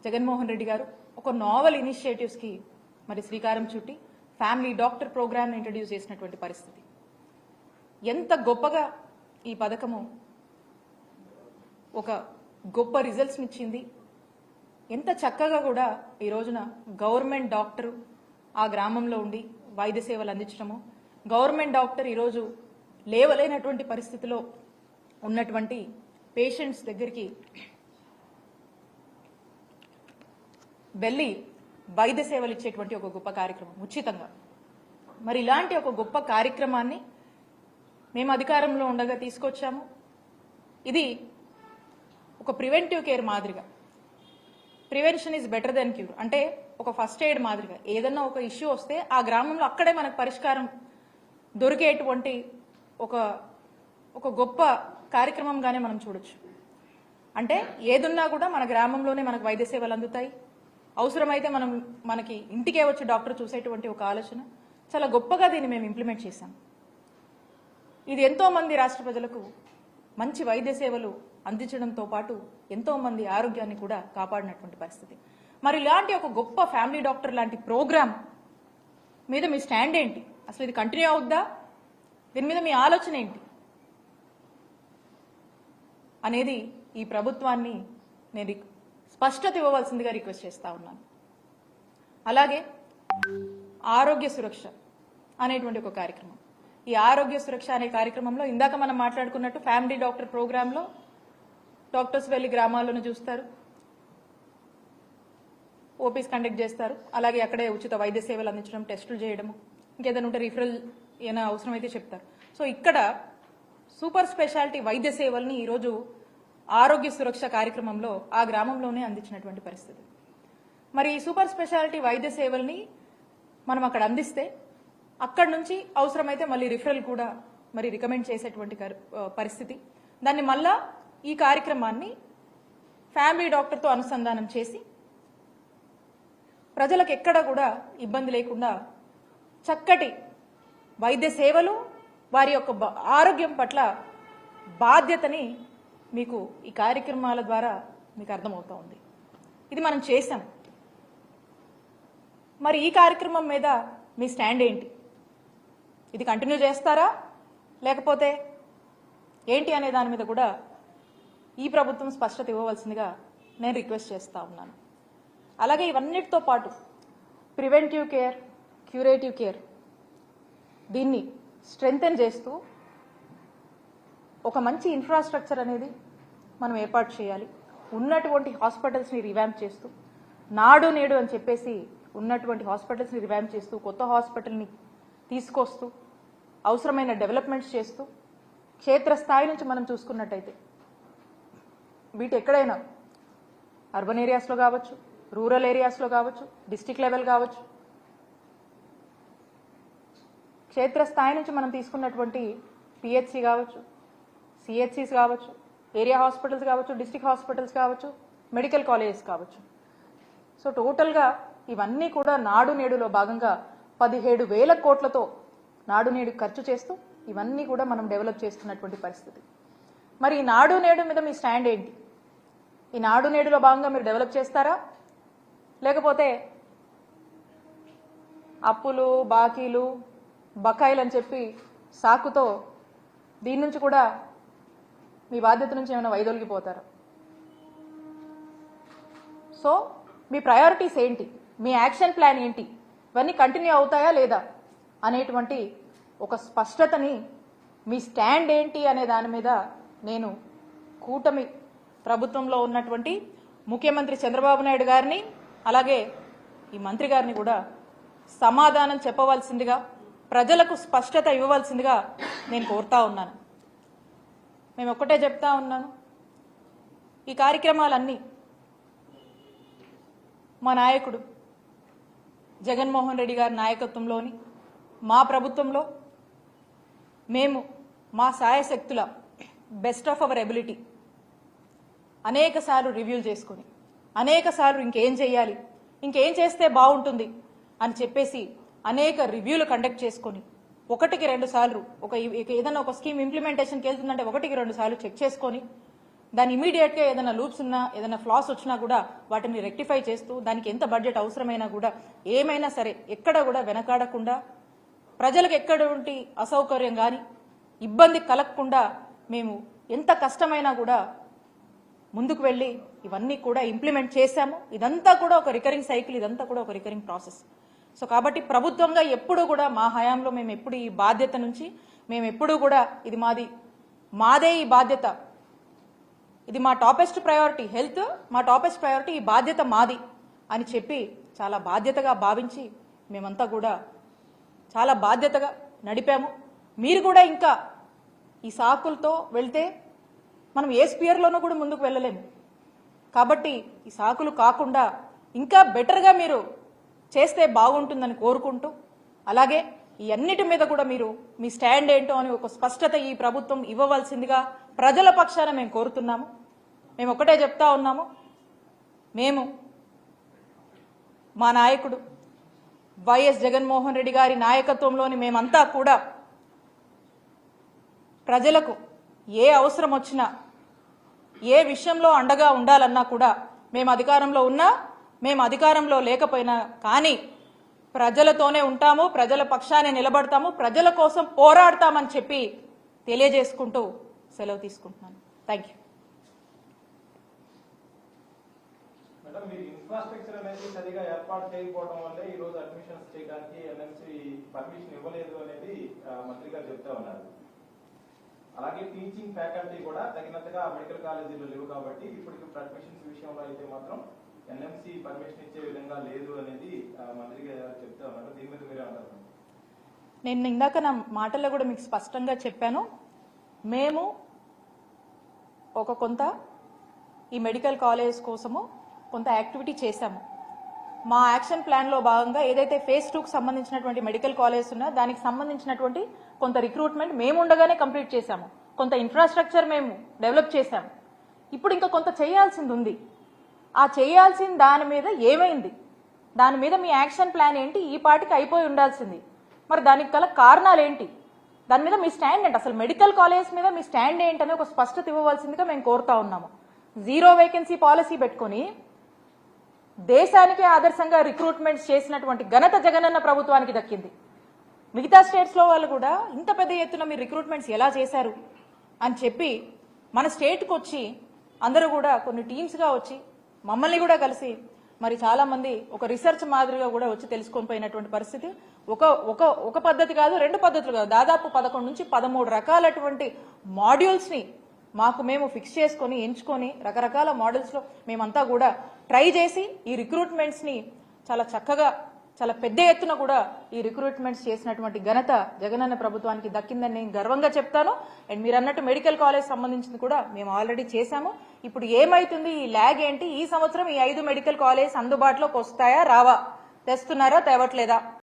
జగన్మోహన్ రెడ్డి గారు ఒక novel initiatives కి మరి శ్రీకారం చుట్టి ఫ్యామిలీ డాక్టర్ ప్రోగ్రామ్ ఇంట్రడ్యూస్ చేసినటువంటి పరిస్థితి. ఎంత గొప్పగా ఈ పథకము ఒక గొప్ప రిజల్ట్స్ ఇచ్చింది. ఎంత చక్కగా కూడా ఈ రోజున గవర్నమెంట్ డాక్టర్ ఆ గ్రామంలో ఉండి వైద్య సేవలు అందించడము, గవర్నమెంట్ డాక్టర్ ఈరోజు లేవలేనటువంటి పరిస్థితిలో ఉన్నటువంటి పేషెంట్స్ దగ్గరికి వెళ్ళి వైద్య సేవలు ఇచ్చేటువంటి ఒక గొప్ప కార్యక్రమం ఉచితంగా. మరి ఇలాంటి ఒక గొప్ప కార్యక్రమాన్ని మేము అధికారంలో ఉండగా తీసుకొచ్చాము. ఇది ఒక ప్రివెంటివ్ కేర్ మాదిరిగా, prevention is better than cure అంటే ఒక ఫస్ట్ ఎయిడ్ మాదిరిగా ఏదన్నా ఒక ఇష్యూ వస్తే ఆ గ్రామంలో అక్కడే మనకు పరిష్కారం దొరికేటువంటి ఒక గొప్ప కార్యక్రమంగానే మనం చూడొచ్చు. అంటే ఏదున్నా కూడా మన గ్రామంలోనే మనకు వైద్య సేవలు అందుతాయి. అవసరమైతే మనకి ఇంటికే వచ్చి డాక్టర్ చూసేటువంటి ఒక ఆలోచన చాలా గొప్పగా దీన్ని మేము ఇంప్లిమెంట్ చేశాం. ఇది ఎంతో మంది రాష్ట్ర ప్రజలకు మంచి వైద్య సేవలు అందించడంతో పాటు ఎంతో మంది ఆరోగ్యాన్ని కూడా కాపాడినటువంటి పరిస్థితి. మరి ఇలాంటి ఒక గొప్ప ఫ్యామిలీ డాక్టర్ లాంటి ప్రోగ్రామ్ మీద మీ స్టాండ్ ఏంటి? అసలు ఇది కంటిన్యూ అవుద్దా? దీని మీద మీ ఆలోచన ఏంటి అనేది ఈ ప్రభుత్వాన్ని నేను స్పష్టత ఇవ్వవలసిందిగా రిక్వెస్ట్ చేస్తా ఉన్నాను. అలాగే ఆరోగ్య సురక్ష అనేటువంటి ఒక కార్యక్రమం, ఈ ఆరోగ్య సురక్ష అనే కార్యక్రమంలో ఇందాక మనం మాట్లాడుకున్నట్టు ఫ్యామిలీ డాక్టర్ ప్రోగ్రాంలో డాక్టర్స్ వెళ్ళి గ్రామాల్లోనే చూస్తారు, ఓపీస్ కండక్ట్ చేస్తారు, అలాగే అక్కడే ఉచిత వైద్య సేవలు అందించడం, టెస్టులు చేయడము, ఇంకేదైనా ఉంటే రిఫరల్ ఏమైనా అవసరమైతే చెప్తారు. సో ఇక్కడ సూపర్ స్పెషాలిటీ వైద్య సేవల్ని ఈరోజు ఆరోగ్య సురక్ష కార్యక్రమంలో ఆ గ్రామంలోనే అందించినటువంటి పరిస్థితి. మరి ఈ సూపర్ స్పెషాలిటీ వైద్య సేవల్ని మనం అక్కడ అందిస్తే అక్కడి నుంచి అవసరమైతే మళ్ళీ రిఫరల్ కూడా మరి రికమెండ్ చేసేటువంటి పరిస్థితి. దాన్ని మళ్ళా ఈ కార్యక్రమాన్ని ఫ్యామిలీ డాక్టర్తో అనుసంధానం చేసి ప్రజలకు ఎక్కడ కూడా ఇబ్బంది లేకుండా చక్కటి వైద్య సేవలు, వారి యొక్క ఆరోగ్యం పట్ల బాధ్యతని మీకు ఈ కార్యక్రమాల ద్వారా మీకు అర్థమవుతా ఉంది. ఇది మనం చేశాం. మరి ఈ కార్యక్రమం మీద మీ స్టాండ్ ఏంటి? ఇది కంటిన్యూ చేస్తారా లేకపోతే ఏంటి అనే దాని మీద కూడా ఈ ప్రభుత్వం స్పష్టత ఇవ్వవలసిందిగా నేను రిక్వెస్ట్ చేస్తా ఉన్నాను. అలాగే ఇవన్నిటితో పాటు ప్రివెంటివ్ కేర్, క్యూరేటివ్ కేర్ దీన్ని స్ట్రెంగ్తెన్ చేస్తూ ఒక మంచి ఇన్ఫ్రాస్ట్రక్చర్ అనేది మనం ఏర్పాటు చేయాలి. ఉన్నటువంటి హాస్పిటల్స్ని రివ్యాంప్ చేస్తూ, నాడు నేడు అని చెప్పేసి ఉన్నటువంటి హాస్పిటల్స్ని రివ్యాంప్ చేస్తూ, కొత్త హాస్పిటల్ని తీసుకొస్తూ, అవసరమైన డెవలప్మెంట్స్ చేస్తూ, క్షేత్రస్థాయి నుంచి మనం చూసుకున్నట్టయితే వీటి ఎక్కడైనా అర్బన్ ఏరియాస్లో కావచ్చు, రూరల్ ఏరియాస్లో కావచ్చు, డిస్టిక్ లెవెల్ కావచ్చు, క్షేత్రస్థాయి నుంచి మనం తీసుకున్నటువంటి పిహెచ్సి కావచ్చు, సిహెచ్సిస్ కావచ్చు, ఏరియా హాస్పిటల్స్ కావచ్చు, డిస్టిక్ హాస్పిటల్స్ కావచ్చు, మెడికల్ కాలేజెస్ కావచ్చు. సో టోటల్గా ఇవన్నీ కూడా నాడు నేడులో భాగంగా 17,000 కోట్లతో నాడు నేడు ఖర్చు చేస్తూ ఇవన్నీ కూడా మనం డెవలప్ చేస్తున్నటువంటి పరిస్థితి. మరి ఈ నాడు నేడు మీద మీ స్టాండ్ ఏంటి? ఈ నాడు నేడులో భాగంగా మీరు డెవలప్ చేస్తారా లేకపోతే అప్పులు, బాకీలు, బకాయిలు అని చెప్పి సాకుతో దీని నుంచి కూడా మీ బాధ్యత నుంచి ఏమైనా వైదొలిగిపోతారా? సో మీ ప్రయారిటీస్ ఏంటి? మీ యాక్షన్ ప్లాన్ ఏంటి? ఇవన్నీ కంటిన్యూ అవుతాయా లేదా అనేటువంటి ఒక స్పష్టతని, మీ స్టాండ్ ఏంటి అనే దాని మీద నేను కూటమి ప్రభుత్వంలో ఉన్నటువంటి ముఖ్యమంత్రి చంద్రబాబు నాయుడు గారిని అలాగే ఈ మంత్రి గారిని కూడా సమాధానం చెప్పవలసిందిగా, ప్రజలకు స్పష్టత ఇవ్వవలసిందిగా నేను కోరుతా ఉన్నాను. మేము ఒక్కటే చెప్తా ఉన్నాను, ఈ కార్యక్రమాలన్నీ మా నాయకుడు జగన్మోహన్ రెడ్డి గారి నాయకత్వంలోని మా ప్రభుత్వంలో మేము మా సాయశక్తుల బెస్ట్ ఆఫ్ అవర్ ఎబిలిటీ అనేక సార్లు రివ్యూలు చేసుకొని, అనేక సార్లు ఇంకేం చేయాలి, ఇంకేం చేస్తే బాగుంటుంది అని చెప్పేసి అనేక రివ్యూలు కండక్ట్ చేసుకొని 1కి 2 సార్లు ఏదైనా ఒక స్కీమ్ ఇంప్లిమెంటేషన్కి వెళ్తుందంటే 1కి 2 సార్లు చెక్ చేసుకొని దాని ఇమీడియట్ గా ఏదైనా లూప్స్ ఉన్నా ఏదైనా ఫ్లాస్ వచ్చినా కూడా వాటిని రెక్టిఫై చేస్తూ దానికి ఎంత బడ్జెట్ అవసరమైనా కూడా ఏమైనా సరే ఎక్కడ కూడా వెనకాడకుండా ప్రజలకు ఎక్కడంటి అసౌకర్యం కానీ ఇబ్బంది కలగకుండా మేము ఎంత కష్టమైనా కూడా ముందుకు వెళ్ళి ఇవన్నీ కూడా ఇంప్లిమెంట్ చేశాము. ఇదంతా కూడా ఒక రికరింగ్ సైకిల్, ఇదంతా కూడా ఒక రికరింగ్ ప్రాసెస్. సో కాబట్టి ప్రభుత్వంగా ఎప్పుడు కూడా మా హయాంలో మేము ఎప్పుడు ఈ బాధ్యత నుంచి మేము ఎప్పుడు కూడా ఇది మాదే ఈ బాధ్యత, ఇది మా టాపెస్ట్ ప్రయారిటీ, హెల్త్ మా టాపెస్ట్ ప్రయారిటీ, ఈ బాధ్యత మాది అని చెప్పి చాలా బాధ్యతగా భావించి మేమంతా కూడా చాలా బాధ్యతగా నడిపాము. మీరు కూడా ఇంకా ఈ సాకులతో వెళ్తే మనం ఏ స్పియర్లోనూ కూడా ముందుకు వెళ్ళలేము. కాబట్టి ఈ సాకులు కాకుండా ఇంకా బెటర్గా మీరు చేస్తే బాగుంటుందని కోరుకుంటూ, అలాగే ఈ అన్నిటి మీద కూడా మీరు మీ స్టాండ్ ఏంటో అని ఒక స్పష్టత ఈ ప్రభుత్వం ఇవ్వవలసిందిగా ప్రజల పక్షాన మేము కోరుతున్నాము. మేము ఒకటే చెప్తా ఉన్నాము, మేము మా నాయకుడు వైఎస్ జగన్మోహన్ రెడ్డి గారి నాయకత్వంలోని మేమంతా కూడా ప్రజలకు ఏ అవసరం వచ్చినా ఏ విషయంలో అండగా ఉండాలన్నా కూడా మేము అధికారంలో ఉన్నా మేము అధికారంలో లేకపోయినా కానీ ప్రజలతోనే ఉంటాము, ప్రజల పక్షానే నిలబడతాము, ప్రజల కోసం పోరాడతామని చెప్పి తెలియజేసుకుంటూ సెలవు తీసుకుంటున్నాను. Thank you. మేడం, మీరు ఇన్ఫ్రాస్ట్రక్చర్ అనేది సరిగా ఏర్పాటు చేయకపోవడం వల్లే ఈ రోజు అడ్మిషన్స్ చేయడానికి ఎన్ఎంసీ పర్మిషన్ ఇవ్వలేదు అనేది మంత్రి గారు చెప్తా ఉన్నారు. అలాగే టీచింగ్ ఫ్యాకల్టీ కూడా తగినంతగా మెడికల్ కాలేజీలో లేవు కాబట్టి ఇప్పటికి అడ్మిషన్స్ విషయంలో అయితే మాత్రం ఎన్ఎంసీ పర్మిషన్ ఇచ్చే విధంగా లేదు అనేది మంత్రి గారు చెప్తా ఉన్నారు. దీని మీద మీరే అంటారు? నేను ఇందాక నా మాటల్లో కూడా మీకు స్పష్టంగా చెప్పాను, మేము కొంత ఈ మెడికల్ కాలేజ్ కోసము కొంత యాక్టివిటీ చేశాము. మా యాక్షన్ ప్లాన్లో భాగంగా ఏదైతే ఫేజ్ 2కు సంబంధించినటువంటి మెడికల్ కాలేజ్ ఉన్నా దానికి సంబంధించినటువంటి కొంత రిక్రూట్మెంట్ మేము ఉండగానే కంప్లీట్ చేశాము, కొంత ఇన్ఫ్రాస్ట్రక్చర్ మేము డెవలప్ చేశాము. ఇప్పుడు ఇంకా కొంత చేయాల్సింది ఉంది. ఆ చేయాల్సిన దాని మీద ఏమైంది, దాని మీద మీ యాక్షన్ ప్లాన్ ఏంటి, ఈ పాటికి అయిపోయి ఉండాల్సింది. మరి దానికి గల కారణాలు ఏంటి, దాని మీద మీ స్టాండ్ ఏంటి, అసలు మెడికల్ కాలేజ్ మీద మీ స్టాండ్ ఏంటనే ఒక స్పష్టత ఇవ్వవలసిందిగా మేము కోరుతా ఉన్నాము. 0 వేకెన్సీ పాలసీ పెట్టుకుని దేశానికే ఆదర్శంగా రిక్రూట్మెంట్స్ చేసినటువంటి ఘనత జగనన్న ప్రభుత్వానికి దక్కింది. మిగతా స్టేట్స్లో వాళ్ళు కూడా ఇంత పెద్ద ఎత్తున మీరు రిక్రూట్మెంట్స్ ఎలా చేశారు అని చెప్పి మన స్టేట్కి వచ్చి అందరూ కూడా కొన్ని టీమ్స్గా వచ్చి మమ్మల్ని కూడా కలిసి మరి చాలా మంది ఒక రీసెర్చ్ మాదిరిగా కూడా వచ్చి తెలుసుకొని పోయినటువంటి పరిస్థితి. ఒక పద్ధతి కాదు, 2 పద్ధతులు కాదు, దాదాపు 11 నుంచి 13 రకాలటువంటి మాడ్యూల్స్ని మేము ఫిక్స్ చేసుకొని ఎంచుకొని రకరకాల మోడల్స్లో మేమంతా కూడా ట్రై చేసి ఈ రిక్రూట్మెంట్స్ని చాలా చక్కగా చాలా పెద్ద ఎత్తున కూడా ఈ రిక్రూట్మెంట్స్ చేసినటువంటి ఘనత జగనన్న ప్రభుత్వానికి దక్కిందని నేను గర్వంగా చెప్తాను. అండ్ మీరు అన్నట్టు మెడికల్ కాలేజ్ సంబంధించింది కూడా మేము ఆల్రెడీ చేశాము. ఇప్పుడు ఏమైతుంది, ఈ ల్యాగ్ ఏంటి, ఈ సంవత్సరం ఈ 5 మెడికల్ కాలేజ్ అందుబాటులోకి వస్తాయా రావా, తెస్తున్నారా తేవట్లేదా,